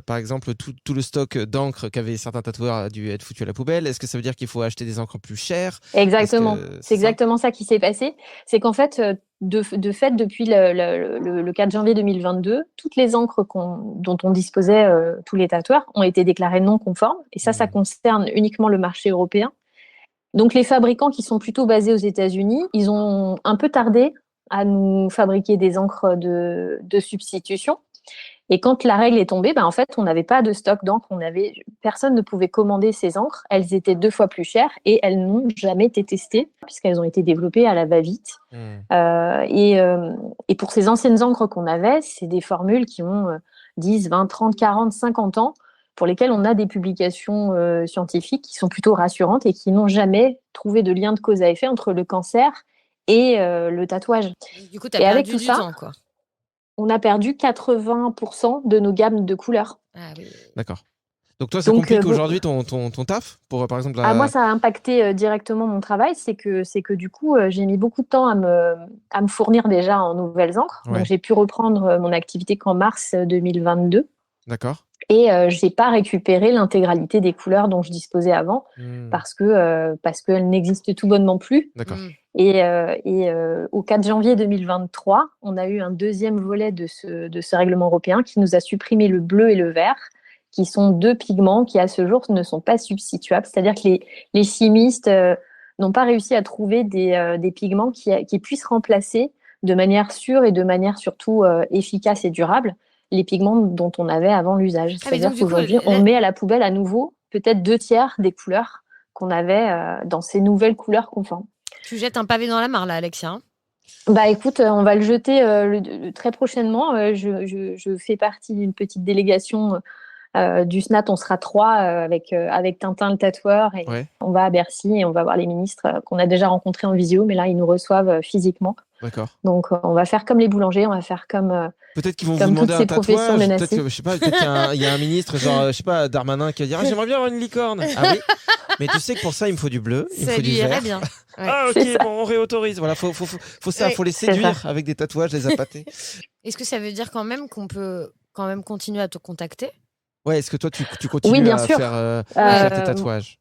S3: par exemple, tout le stock d'encre qu'avaient certains tatoueurs a dû être foutu à la poubelle. Est-ce que ça veut dire qu'il faut acheter des encres plus chères?
S4: Exactement. C'est exactement ça qui s'est passé. C'est qu'en fait, de fait, depuis le 4 janvier 2022, toutes les encres dont on disposait, tous les tatoueurs, ont été déclarées non conformes. Et ça concerne uniquement le marché européen. Donc, les fabricants qui sont plutôt basés aux États-Unis, ils ont un peu tardé à nous fabriquer des encres de substitution. Et quand la règle est tombée, en fait, on n'avait pas de stock d'encre. Personne ne pouvait commander ces encres. Elles étaient 2 fois plus chères et elles n'ont jamais été testées puisqu'elles ont été développées à la va-vite. Et pour ces anciennes encres qu'on avait, c'est des formules qui ont 10, 20, 30, 40, 50 ans, pour lesquelles on a des publications scientifiques qui sont plutôt rassurantes et qui n'ont jamais trouvé de lien de cause à effet entre le cancer et le tatouage.
S2: Du coup, tu as perdu du temps, quoi.
S4: On a perdu 80% de nos gammes de couleurs.
S2: Ah oui.
S3: D'accord. Donc toi, ça complique aujourd'hui ton taf pour, par exemple,
S4: moi, ça a impacté directement mon travail. C'est que du coup, j'ai mis beaucoup de temps à me fournir déjà en nouvelles encres. Donc, j'ai pu reprendre mon activité qu'en mars 2022.
S3: D'accord.
S4: Et je n'ai pas récupéré l'intégralité des couleurs dont je disposais avant parce qu'elles n'existent tout bonnement plus.
S3: D'accord.
S4: Et au 4 janvier 2023, on a eu un deuxième volet de ce règlement européen qui nous a supprimé le bleu et le vert, qui sont 2 pigments qui, à ce jour, ne sont pas substituables. C'est-à-dire que les chimistes n'ont pas réussi à trouver des pigments qui puissent remplacer de manière sûre et de manière surtout efficace et durable les pigments dont on avait avant l'usage. C'est-à-dire qu'aujourd'hui, on met à la poubelle à nouveau peut-être 2/3 des couleurs qu'on avait dans ces nouvelles couleurs conformes.
S2: Tu jettes un pavé dans la mare, là, Alexia.
S4: Écoute, on va le jeter très prochainement. Je fais partie d'une petite délégation du SNAT. On sera 3 avec Tintin le tatoueur. Et on va à Bercy et on va voir les ministres qu'on a déjà rencontrés en visio, mais là, ils nous reçoivent physiquement.
S3: D'accord.
S4: Donc, on va faire comme les boulangers, on va faire comme
S3: peut-être qu'ils vont vous demander un tatouage. Peut-être que, je sais pas, peut-être qu'il y a un ministre, genre, je sais pas, Darmanin, qui va dire j'aimerais bien avoir une licorne. Ah oui. Mais tu sais que pour ça, il me faut du bleu, il me faut du vert. Bien. Ouais. Ah ok, bon, on réautorise. Voilà, faut les séduire avec des tatouages, les appâter.
S2: Est-ce que ça veut dire quand même qu'on peut quand même continuer à te contacter?
S3: Ouais, est-ce que toi, tu continues à faire tes tatouages?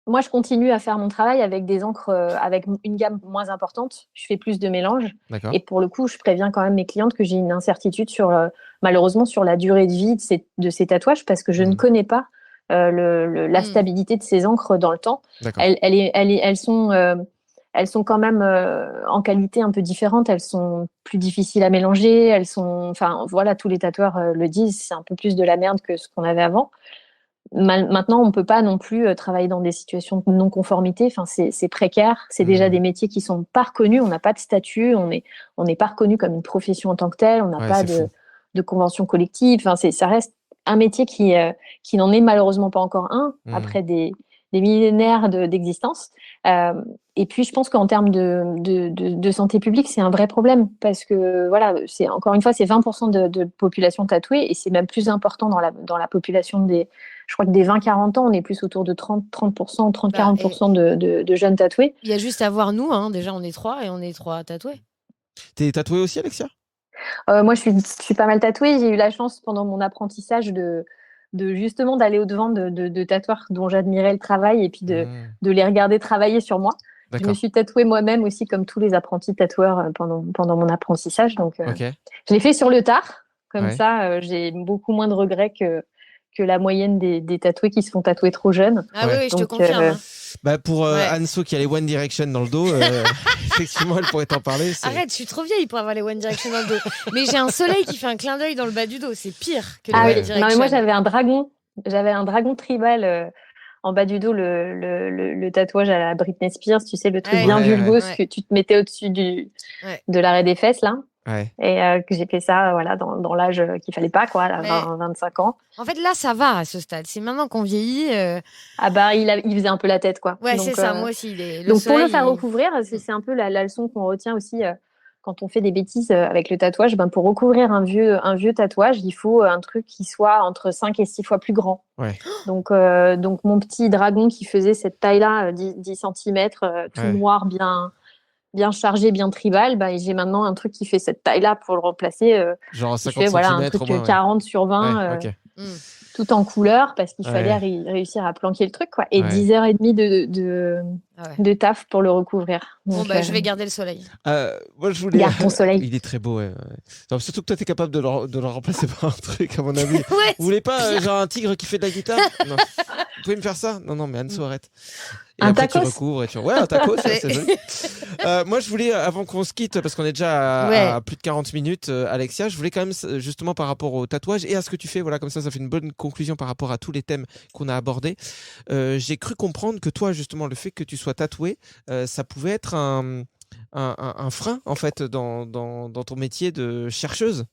S4: Moi, je continue à faire mon travail avec des encres avec une gamme moins importante. Je fais plus de mélange. Et pour le coup, je préviens quand même mes clientes que j'ai une incertitude malheureusement sur la durée de vie de ces tatouages parce que je ne connais pas la stabilité de ces encres dans le temps. Elles sont quand même en qualité un peu différente. Elles sont plus difficiles à mélanger. Voilà, tous les tatoueurs le disent. C'est un peu plus de la merde que ce qu'on avait avant. Maintenant, on ne peut pas non plus travailler dans des situations de non-conformité. Enfin, c'est précaire. C'est déjà des métiers qui ne sont pas reconnus. On n'a pas de statut. On n'est pas reconnu comme une profession en tant que telle. On n'a pas de convention collective. Enfin, ça reste un métier qui n'en est malheureusement pas encore un après des millénaires d'existence. Et puis, je pense qu'en termes de santé publique, c'est un vrai problème parce que, voilà, encore une fois, c'est 20% de population tatouée et c'est même plus important dans la population je crois que des 20-40 ans, on est plus autour de 30%, 30-40% de jeunes tatoués.
S2: Il y a juste à voir nous, hein. Déjà, on est 3 et on est 3 tatoués.
S3: T'es tatouée aussi, Alexia?
S4: Moi, je suis pas mal tatouée. J'ai eu la chance pendant mon apprentissage justement d'aller au-devant de tatoueurs dont j'admirais le travail et puis de les regarder travailler sur moi. Je me suis tatouée moi-même aussi comme tous les apprentis tatoueurs pendant mon apprentissage. Donc, je l'ai fait sur le tard. Comme ça, j'ai beaucoup moins de regrets que la moyenne des tatoués qui se font tatouer trop jeunes.
S2: Ah oui, je te confirme.
S3: Pour Anso qui a les One Direction dans le dos, effectivement, elle pourrait t'en parler.
S2: Arrête, je suis trop vieille pour avoir les One Direction dans le dos. Mais j'ai un soleil qui fait un clin d'œil dans le bas du dos. C'est pire que les One Direction.
S4: Non, mais moi, j'avais un dragon tribal en bas du dos, le tatouage à la Britney Spears, tu sais, le truc bien vulgose que tu te mettais au-dessus de l'arrêt des fesses, là. Et que j'ai fait ça dans l'âge qu'il fallait pas, quoi, à 25 ans.
S2: En fait, là, ça va à ce stade. C'est maintenant qu'on vieillit.
S4: Il faisait un peu la tête, quoi.
S2: Ouais, donc, c'est ça, moi aussi.
S4: Donc, pour le faire recouvrir, c'est un peu la leçon qu'on retient aussi quand on fait des bêtises avec le tatouage. Pour recouvrir un vieux tatouage, il faut un truc qui soit entre 5 et 6 fois plus grand. Donc, mon petit dragon qui faisait cette taille-là, 10 cm, tout noir, bien chargé, bien tribal, j'ai maintenant un truc qui fait cette taille-là pour le remplacer.
S3: Genre 50 cm
S4: un truc 40 sur 20, tout en couleur, parce qu'il fallait réussir à planquer le truc, quoi. Et 10h30 de taf pour le recouvrir. Donc,
S2: je vais garder le soleil.
S3: Moi, je voulais...
S4: Garde ton soleil.
S3: Il est très beau, Non, surtout que toi, t'es capable de le remplacer par un truc, à mon avis. Vous voulez pas, genre, un tigre qui fait de la guitare? Non. Vous pouvez me faire ça? Non, mais Anso, arrête. Et
S4: un
S3: après,
S4: tacos.
S3: tu recouvres et Ouais, un tacos, c'est joli. Moi, je voulais, avant qu'on se quitte, parce qu'on est déjà à plus de 40 minutes, Alexia, je voulais quand même, justement, par rapport au tatouage et à ce que tu fais, voilà, comme ça fait une bonne conclusion par rapport à tous les thèmes qu'on a abordés. J'ai cru comprendre que toi, justement, le fait que tu sois tatoué, ça pouvait être un frein, en fait, dans ton métier de chercheuse.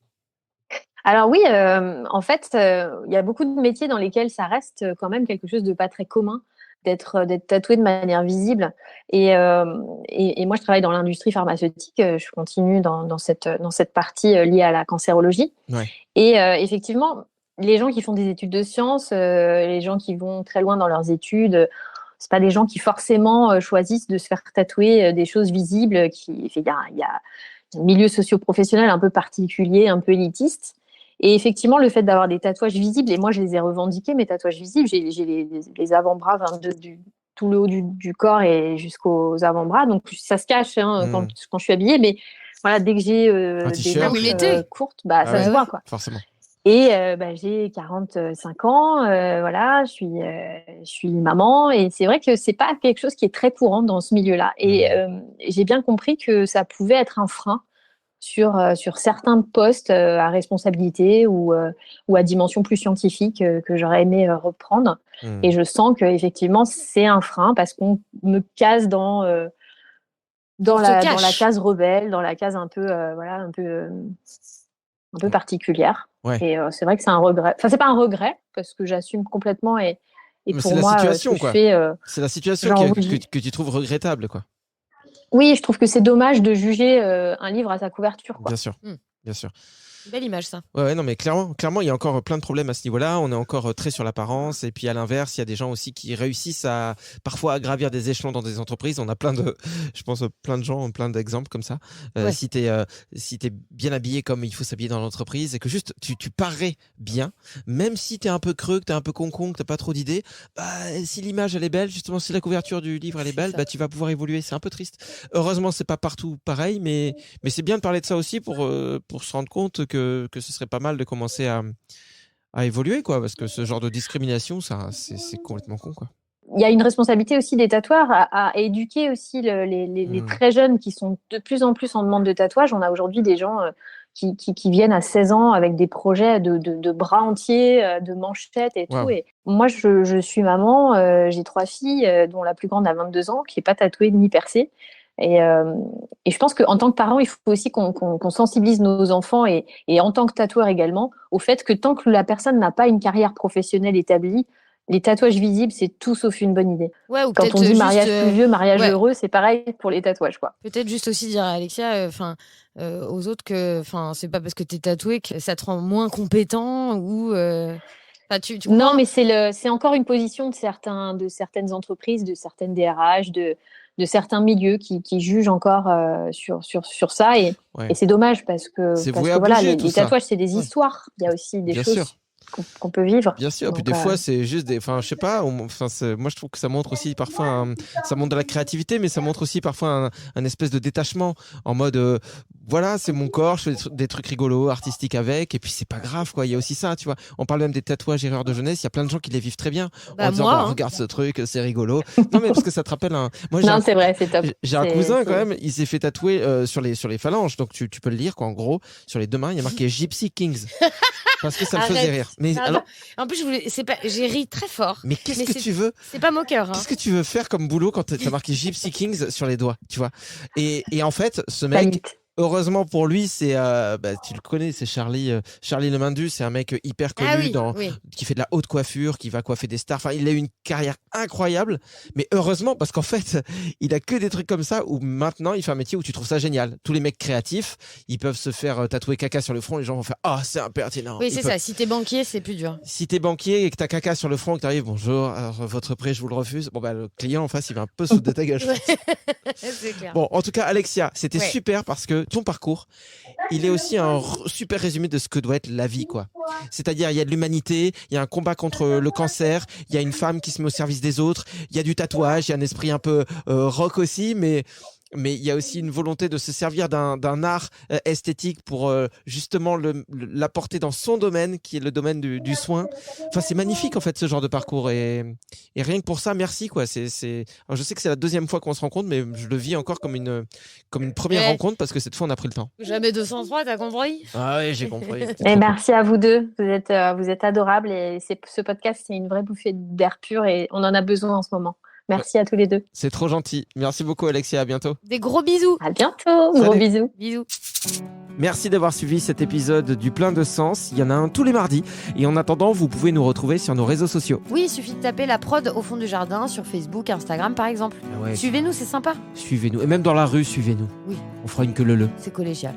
S4: Alors oui, en fait, il y a beaucoup de métiers dans lesquels ça reste quand même quelque chose de pas très commun d'être tatoué de manière visible. Et moi, je travaille dans l'industrie pharmaceutique. Je continue dans cette partie liée à la cancérologie. Et effectivement, les gens qui font des études de sciences, les gens qui vont très loin dans leurs études, c'est pas des gens qui forcément choisissent de se faire tatouer des choses visibles. Il y a un milieu socio-professionnel un peu particulier, un peu élitiste. Et effectivement, le fait d'avoir des tatouages visibles, et moi je les ai revendiqués, mes tatouages visibles, j'ai les avant-bras, tout le haut du corps et jusqu'aux avant-bras, donc ça se cache quand je suis habillée, mais voilà, dès que j'ai des manches courtes, ça se voit, quoi.
S3: Forcément.
S4: Et j'ai 45 ans, voilà, je suis maman et c'est vrai que c'est pas quelque chose qui est très courant dans ce milieu-là. Et j'ai bien compris que ça pouvait être un frein sur certains postes à responsabilité ou à dimension plus scientifique que j'aurais aimé reprendre. Et je sens que effectivement c'est un frein parce qu'on me case dans la case rebelle, dans la case un peu un peu particulière.
S3: Ouais.
S4: Et c'est vrai que c'est un regret. Enfin, c'est pas un regret parce que j'assume complètement et pour moi,
S3: situation,
S4: quoi.
S3: C'est la situation que tu trouves regrettable, quoi.
S4: Oui, je trouve que c'est dommage de juger un livre à sa couverture, quoi.
S3: Bien sûr, bien sûr.
S2: Belle image, ça.
S3: Ouais, non, mais clairement, il y a encore plein de problèmes à ce niveau-là. On est encore très sur l'apparence. Et puis, à l'inverse, il y a des gens aussi qui réussissent parfois à gravir des échelons dans des entreprises. On a plein de gens, plein d'exemples comme ça.
S2: Ouais.
S3: Si t'es bien habillé comme il faut s'habiller dans l'entreprise et que juste tu parais bien, même si t'es un peu creux, que t'es un peu con-con, que t'as pas trop d'idées, si l'image elle est belle, justement, si la couverture du livre elle est belle, tu vas pouvoir évoluer. C'est un peu triste. Heureusement, c'est pas partout pareil, mais c'est bien de parler de ça aussi pour se rendre compte que ce serait pas mal de commencer à évoluer, quoi, parce que ce genre de discrimination, ça, c'est complètement con, quoi.
S4: Il y a une responsabilité aussi des tatoueurs à éduquer aussi les très jeunes qui sont de plus en plus en demande de tatouage. On a aujourd'hui des gens qui viennent à 16 ans avec des projets de bras entiers, de manchettes et tout. Et moi, je suis maman, j'ai 3 filles, dont la plus grande a 22 ans, qui n'est pas tatouée ni percée. Et je pense qu'en tant que parents, il faut aussi qu'on sensibilise nos enfants et en tant que tatoueur également au fait que tant que la personne n'a pas une carrière professionnelle établie, les tatouages visibles, c'est tout sauf une bonne idée.
S2: Ouais, ou
S4: quand on dit
S2: juste,
S4: mariage pluvieux, mariage heureux, c'est pareil pour les tatouages, quoi.
S2: Peut-être juste aussi dire à Alexia, aux autres que, c'est pas parce que t'es tatoué que ça te rend moins compétent ou.
S4: Non, mais c'est encore une position de certaines entreprises, de certaines DRH, de certains milieux qui jugent encore sur ça et c'est dommage parce que voilà, les tatouages c'est des histoires, il y a aussi des choses qu'on peut vivre.
S3: Bien sûr, puis des fois c'est juste je sais pas, moi je trouve que ça montre aussi parfois ça montre de la créativité, mais ça montre aussi parfois un espèce de détachement en mode voilà, c'est mon corps, je fais des trucs rigolos, artistiques avec, et puis c'est pas grave, quoi. Il y a aussi ça, tu vois. On parle même des tatouages erreurs de jeunesse, il y a plein de gens qui les vivent très bien en disant regarde ce truc, c'est rigolo. Non mais parce que ça te rappelle
S4: c'est vrai, c'est top.
S3: J'ai un cousin quand même, il s'est fait tatouer sur les phalanges, donc tu peux le lire, quoi. En gros, sur les deux mains, il y a marqué Gypsy Kings. Parce que ça me faisait rire. Mais alors...
S2: En plus, j'ai ri très fort.
S3: Mais qu'est-ce que tu veux?
S2: C'est pas moqueur.
S3: Qu'est-ce que tu veux faire comme boulot quand t'as marqué Gypsy Kings sur les doigts, tu vois? Et en fait, ce mec, heureusement pour lui, c'est tu le connais, c'est Charlie Le Mindu, c'est un mec hyper connu qui fait de la haute coiffure, qui va coiffer des stars. Enfin, il a eu une carrière incroyable, mais heureusement parce qu'en fait, il a que des trucs comme ça où maintenant il fait un métier où tu trouves ça génial. Tous les mecs créatifs, ils peuvent se faire tatouer caca sur le front, les gens vont faire c'est impertinent.
S2: Oui, c'est ça. Si t'es banquier, c'est plus dur.
S3: Si t'es banquier et que t'as caca sur le front, que t'arrives, bonjour, alors, votre prêt, je vous le refuse. Bon le client en face, il va un peu se foutre de ta gueule.
S2: C'est clair.
S3: Bon, en tout cas, Alexia, c'était super parce que ton parcours, il est aussi un super résumé de ce que doit être la vie, quoi. C'est-à-dire, il y a de l'humanité, il y a un combat contre le cancer, il y a une femme qui se met au service des autres, il y a du tatouage, il y a un esprit un peu rock aussi, mais il y a aussi une volonté de se servir d'un art esthétique pour justement l'apporter dans son domaine, qui est le domaine du soin. Enfin, c'est magnifique en fait ce genre de parcours et rien que pour ça, merci quoi. Alors, je sais que c'est la deuxième fois qu'on se rencontre, mais je le vis encore comme une première rencontre parce que cette fois on a pris le temps.
S2: Jamais 203, t'as compris?
S3: Ah oui, j'ai compris.
S4: Et merci à vous deux. Vous êtes adorables et ce podcast c'est une vraie bouffée d'air pur et on en a besoin en ce moment. Merci à tous les deux.
S3: C'est trop gentil. Merci beaucoup Alexia, à bientôt.
S2: Des gros bisous.
S4: À bientôt. Salut. Gros bisous.
S2: Bisous.
S3: Merci d'avoir suivi cet épisode du Plein de Sens. Il y en a un tous les mardis. Et en attendant, vous pouvez nous retrouver sur nos réseaux sociaux.
S2: Oui, il suffit de taper la prod au fond du jardin sur Facebook, Instagram par exemple.
S3: Ouais,
S2: suivez-nous, c'est sympa.
S3: Suivez-nous. Et même dans la rue, suivez-nous.
S2: Oui.
S3: On fera une queue leu.
S2: C'est collégial.